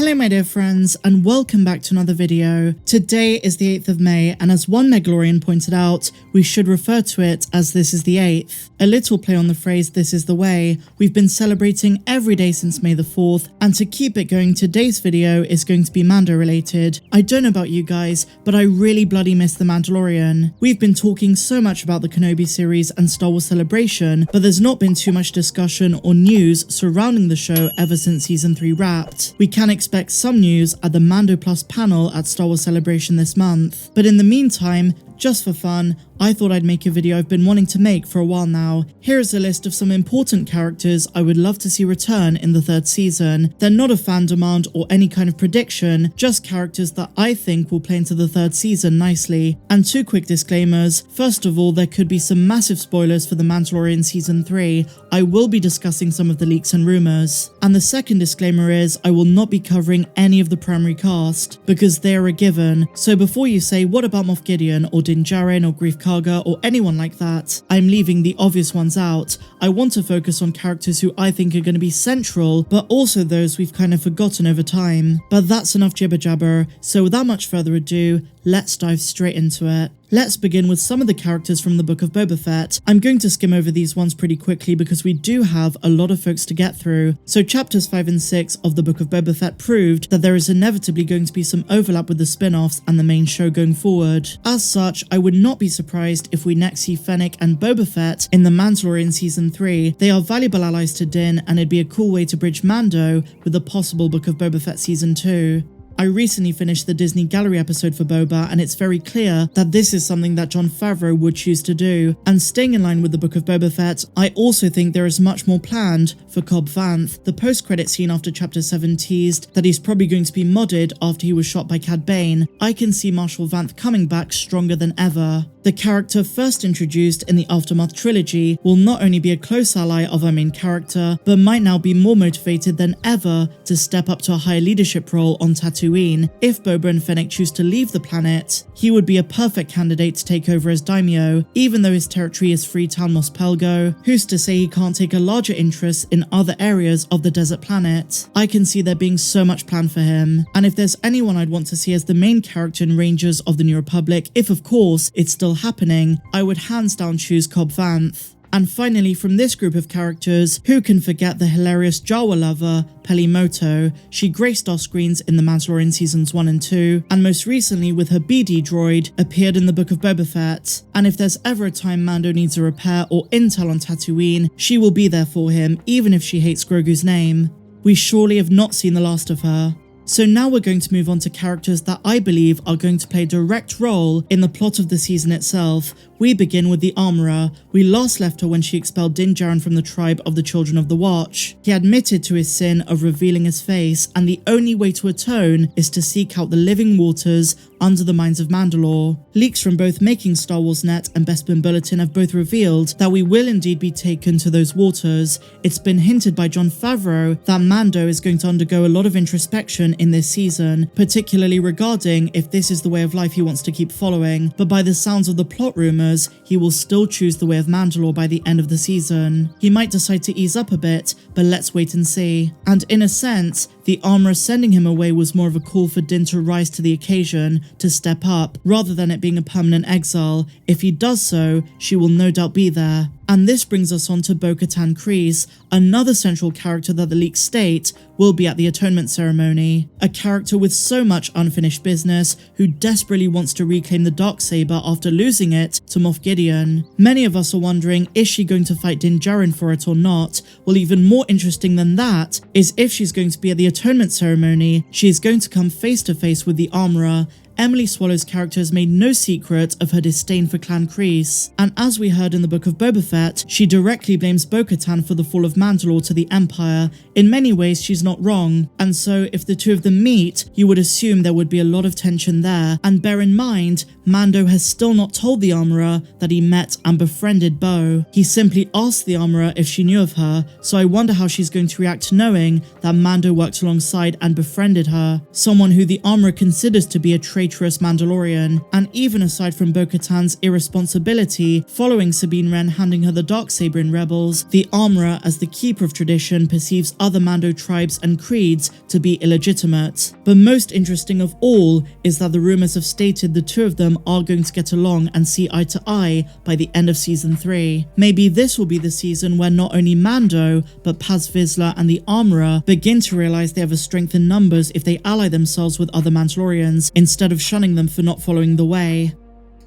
Hello my dear friends, and welcome back to another video. Today is the 8th of May, and as one Mandalorian pointed out, we should refer to it as this is the 8th. A little play on the phrase this is the way. We've been celebrating every day since May the 4th, and to keep it going, today's video is going to be Mando related. I don't know about you guys, but I really bloody miss The Mandalorian. We've been talking so much about the Kenobi series and Star Wars Celebration, but there's not been too much discussion or news surrounding the show ever since season 3 wrapped. We can expect some news at the Mando Plus panel at Star Wars Celebration this month. But in the meantime, just for fun, I thought I'd make a video I've been wanting to make for a while now. Here is a list of some important characters I would love to see return in the 3rd season. They're not a fan demand or any kind of prediction, just characters that I think will play into the 3rd season nicely. And 2 quick disclaimers. First of all, there could be some massive spoilers for The Mandalorian Season 3. I will be discussing some of the leaks and rumours. And the second disclaimer is, I will not be covering any of the primary cast, because they are a given. So before you say, what about Moff Gideon or Din Djarin or Grief Karga or anyone like that, I'm leaving the obvious ones out. I want to focus on characters who I think are going to be central, but also those we've kind of forgotten over time. But that's enough jibber jabber, so without much further ado, let's dive straight into it. Let's begin with some of the characters from the Book of Boba Fett. I'm going to skim over these ones pretty quickly because we do have a lot of folks to get through. So chapters 5 and 6 of the Book of Boba Fett proved that there is inevitably going to be some overlap with the spin-offs and the main show going forward. As such, I would not be surprised if we next see Fennec and Boba Fett in The Mandalorian Season 3. They are valuable allies to Din, and it'd be a cool way to bridge Mando with the possible Book of Boba Fett Season 2. I recently finished the Disney Gallery episode for Boba, and it's very clear that this is something that Jon Favreau would choose to do. And staying in line with the Book of Boba Fett, I also think there is much more planned for Cobb Vanth. The post-credit scene after Chapter 7 teased that he's probably going to be modded after he was shot by Cad Bane. I can see Marshal Vanth coming back stronger than ever. The character first introduced in the Aftermath trilogy will not only be a close ally of our main character, but might now be more motivated than ever to step up to a higher leadership role on Tatooine. If Boba and Fennec choose to leave the planet, he would be a perfect candidate to take over as daimyo. Even though his territory is Freetown Mos Pelgo, who's to say he can't take a larger interest in other areas of the desert planet? I can see there being so much planned for him. And if there's anyone I'd want to see as the main character in Rangers of the New Republic, if of course it's still happening, I would hands down choose Cobb Vanth. And finally, from this group of characters, who can forget the hilarious Jawa lover, Peli Motto? She graced our screens in The Mandalorian Seasons 1 and 2, and most recently with her BD droid, appeared in the Book of Boba Fett. And if there's ever a time Mando needs a repair or intel on Tatooine, she will be there for him, even if she hates Grogu's name. We surely have not seen the last of her. So now we're going to move on to characters that I believe are going to play a direct role in the plot of the season itself. We begin with the Omera. We last left her when she expelled Din Djarin from the tribe of the Children of the Watch. He admitted to his sin of revealing his face, and the only way to atone is to seek out the living waters under the mines of Mandalore. Leaks from both Making Star Wars Net and Bespin Bulletin have both revealed that we will indeed be taken to those waters. It's been hinted by Jon Favreau that Mando is going to undergo a lot of introspection in this season, particularly regarding if this is the way of life he wants to keep following, but by the sounds of the plot rumours, he will still choose the way of Mandalore by the end of the season. He might decide to ease up a bit, but let's wait and see. And in a sense, the Omera sending him away was more of a call for Din to rise to the occasion, to step up, rather than it being a permanent exile. If he does so, she will no doubt be there. And this brings us on to Bo-Katan Kryze, another central character that the leaks state will be at the Atonement Ceremony. A character with so much unfinished business, who desperately wants to reclaim the Darksaber after losing it to Moff Gideon. Many of us are wondering, is she going to fight Din Djarin for it or not? Well, even more interesting than that is if she's going to be at the Atonement Ceremony, she is going to come face to face with the Omera. Emily Swallow's character has made no secret of her disdain for Clan Kryze, and as we heard in the Book of Boba Fett, she directly blames Bo-Katan for the fall of Mandalore to the Empire. In many ways, she's not wrong, and so if the two of them meet, you would assume there would be a lot of tension there. And bear in mind, Mando has still not told the armorer that he met and befriended Bo. He simply asked the armorer if she knew of her, so I wonder how she's going to react knowing that Mando worked alongside and befriended her, someone who the armorer considers to be a traitorous Mandalorian. And even aside from Bo-Katan's irresponsibility following Sabine Wren handing her the Darksaber in Rebels, the armorer, as the keeper of tradition, perceives other Mando tribes and creeds to be illegitimate. But most interesting of all is that the rumors have stated the two of them are going to get along and see eye to eye by the end of season 3. Maybe this will be the season where not only Mando, but Paz Vizsla and the armorer begin to realize they have a strength in numbers if they ally themselves with other Mandalorians, instead of shunning them for not following the way.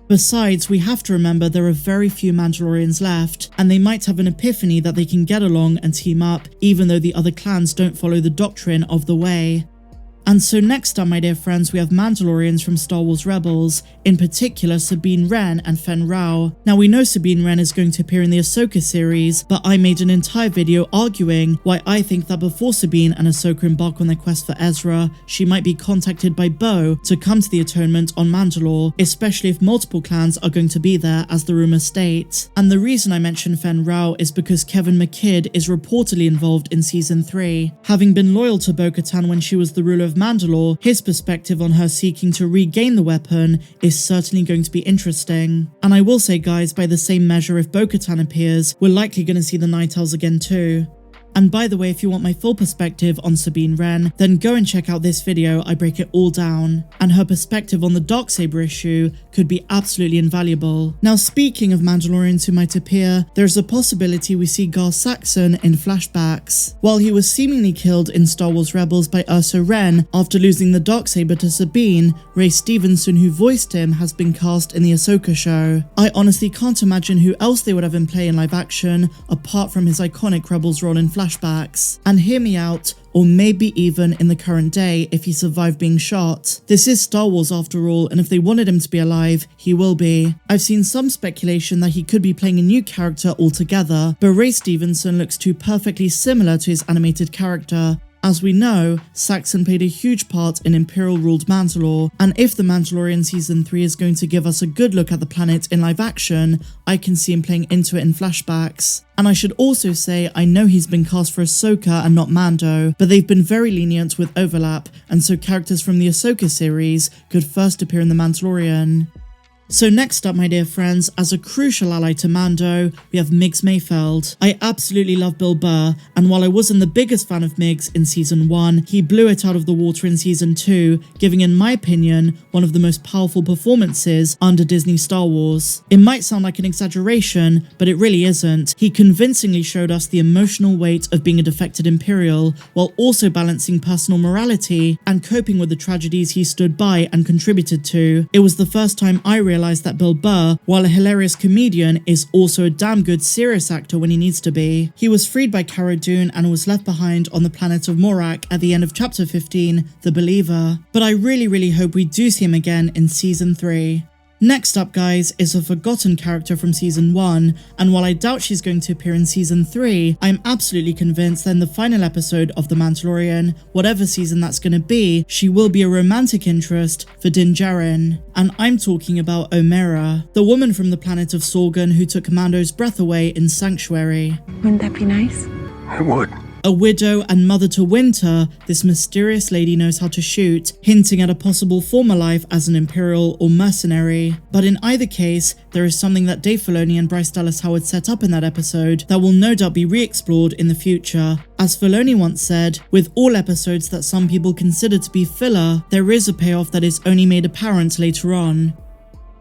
Besides, we have to remember there are very few Mandalorians left, and they might have an epiphany that they can get along and team up, even though the other clans don't follow the doctrine of the way. And so next up, my dear friends, we have Mandalorians from Star Wars Rebels, in particular Sabine Wren and Favreau. Now we know Sabine Wren is going to appear in the Ahsoka series, but I made an entire video arguing why I think that before Sabine and Ahsoka embark on their quest for Ezra, she might be contacted by Bo to come to the Atonement on Mandalore, especially if multiple clans are going to be there, as the rumors state. And the reason I mention Favreau is because Kevin McKidd is reportedly involved in season 3. Having been loyal to Bo-Katan when she was the ruler of Mandalore, his perspective on her seeking to regain the weapon is certainly going to be interesting. And I will say, guys, by the same measure, if Bo-Katan appears, we're likely going to see the Night Owls again too. And by the way, if you want my full perspective on Sabine Wren, then go and check out this video. I break it all down. And her perspective on the Darksaber issue could be absolutely invaluable. Now, speaking of Mandalorians who might appear, there's a possibility we see Saxon in Flashbacks. While he was seemingly killed in Star Wars Rebels by Ursa Wren after losing the Darksaber to Sabine, Ray Stevenson, who voiced him, has been cast in the Ahsoka show. I honestly can't imagine who else they would have him play in live action, apart from his iconic Rebels role in Flashbacks. And hear me out, or maybe even in the current day if he survived being shot. This is Star Wars after all, and if they wanted him to be alive, he will be. I've seen some speculation that he could be playing a new character altogether, but Ray Stevenson looks too perfectly similar to his animated character. As we know, Saxon played a huge part in Imperial-ruled Mandalore, and if The Mandalorian Season 3 is going to give us a good look at the planet in live action, I can see him playing into it in Flashbacks. And I should also say, I know he's been cast for Ahsoka and not Mando, but they've been very lenient with overlap, and so characters from the Ahsoka series could first appear in The Mandalorian. So next up, my dear friends, as a crucial ally to Mando, we have Migs Mayfeld. I absolutely love Bill Burr, and while I wasn't the biggest fan of Migs in season 1, he blew it out of the water in season 2, giving, in my opinion, one of the most powerful performances under Disney Star Wars. It might sound like an exaggeration, but it really isn't. He convincingly showed us the emotional weight of being a defected Imperial, while also balancing personal morality and coping with the tragedies he stood by and contributed to. It was the first time I realized that Bill Burr, while a hilarious comedian, is also a damn good serious actor when he needs to be. He was freed by Cara Dune and was left behind on the planet of Morak at the end of chapter 15, The Believer. But I really hope we do see him again in season 3. Next up, guys, is a forgotten character from season 1, and while I doubt she's going to appear in season 3, I'm absolutely convinced that in the final episode of The Mandalorian, whatever season that's going to be, she will be a romantic interest for Din Djarin. And I'm talking about Omera, the woman from the planet of Sorgan who took Mando's breath away in Sanctuary. Wouldn't that be nice? It would. A widow and mother to Winter, this mysterious lady knows how to shoot, hinting at a possible former life as an Imperial or mercenary. But in either case, there is something that Dave Filoni and Bryce Dallas Howard set up in that episode that will no doubt be re-explored in the future. As Filoni once said, with all episodes that some people consider to be filler, there is a payoff that is only made apparent later on.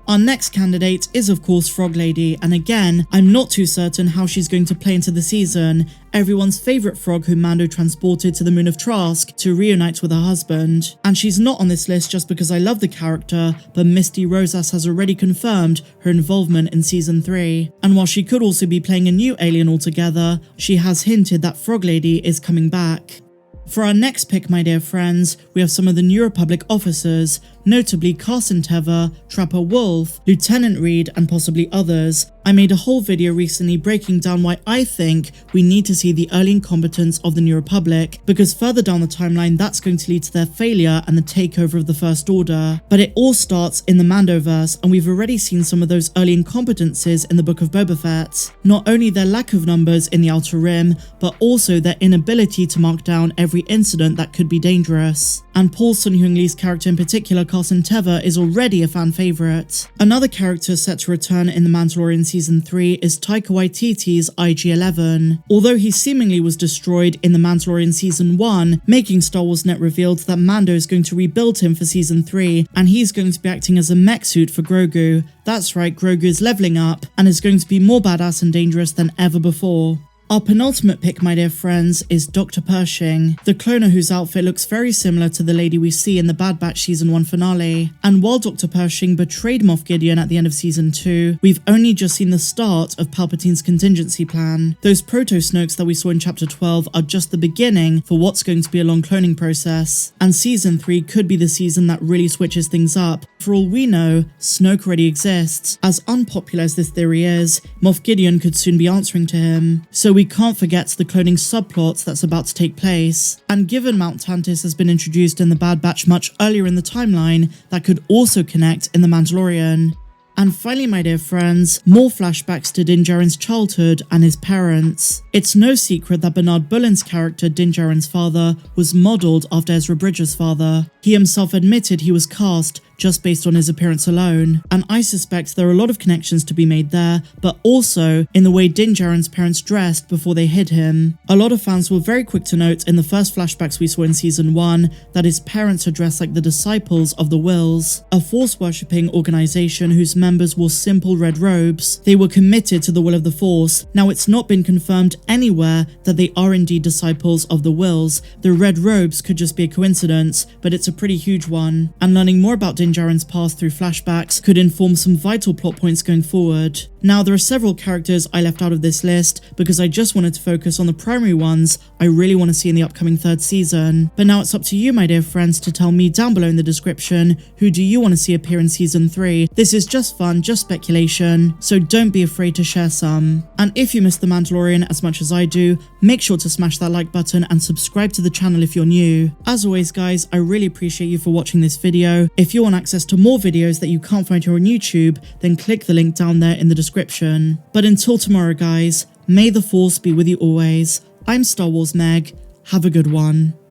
Our next candidate is of course Frog Lady, and again, I'm not too certain how she's going to play into the season, everyone's favourite frog who Mando transported to the moon of Trask to reunite with her husband. And she's not on this list just because I love the character, but Misty Rosas has already confirmed her involvement in season 3. And while she could also be playing a new alien altogether, she has hinted that Frog Lady is coming back. For our next pick, my dear friends, we have some of the New Republic officers. notably Carson Teva, Trapper Wolf, Lieutenant Reed, and possibly others. I made a whole video recently breaking down why I think we need to see the early incompetence of the New Republic, because further down the timeline that's going to lead to their failure and the takeover of the First Order. But it all starts in the Mandoverse, and we've already seen some of those early incompetences in the Book of Boba Fett. Not only their lack of numbers in the Outer Rim, but also their inability to mark down every incident that could be dangerous. And Paul Sun-Hyung Lee's character in particular, Carson Teva, is already a fan favourite. Another character set to return in The Mandalorian Season 3 is Taika Waititi's IG-11. Although he seemingly was destroyed in The Mandalorian Season 1, making Star Wars Net revealed that Mando is going to rebuild him for Season 3, and he's going to be acting as a mech suit for Grogu. That's right, Grogu is levelling up, and is going to be more badass and dangerous than ever before. Our penultimate pick, my dear friends, is Dr. Pershing, the cloner whose outfit looks very similar to the lady we see in the Bad Batch Season 1 finale. And while Dr. Pershing betrayed Moff Gideon at the end of Season 2, we've only just seen the start of Palpatine's contingency plan. Those proto-Snokes that we saw in Chapter 12 are just the beginning for what's going to be a long cloning process. And Season 3 could be the season that really switches things up. For all we know, Snoke already exists. As unpopular as this theory is, Moff Gideon could soon be answering to him. So we can't forget the cloning subplots that's about to take place. And given Mount Tantiss has been introduced in the Bad Batch much earlier in the timeline, that could also connect in The Mandalorian. And finally, my dear friends, more flashbacks to Din Djarin's childhood and his parents. It's no secret that Bernard Bullen's character, Din Djarin's father, was modelled after Ezra Bridger's father. He himself admitted he was cast just based on his appearance alone, and I suspect there are a lot of connections to be made there, but also in the way Din Djarin's parents dressed before they hid him. A lot of fans were very quick to note in the first flashbacks we saw in Season 1 that his parents are dressed like the disciples of the Wills, a Force-worshipping organisation whose members wore simple red robes. They were committed to the will of the Force. Now, it's not been confirmed anywhere that they are indeed disciples of the Wills. The red robes could just be a coincidence, but it's a pretty huge one, and learning more about Din Djarin's past through flashbacks could inform some vital plot points going forward. Now, there are several characters I left out of this list because I just wanted to focus on the primary ones I really want to see in the upcoming third season. But now it's up to you, my dear friends, to tell me down below in the description, who do you want to see appear in Season 3? This is just fun, just speculation, so don't be afraid to share some. And if you missed The Mandalorian as much as I do, make sure to smash that like button and subscribe to the channel if you're new. As always, guys, I really appreciate you for watching this video. If you want access to more videos that you can't find here on YouTube, then click the link down there in the description. But until tomorrow, guys, may the Force be with you always. I'm Star Wars Meg. Have a good one.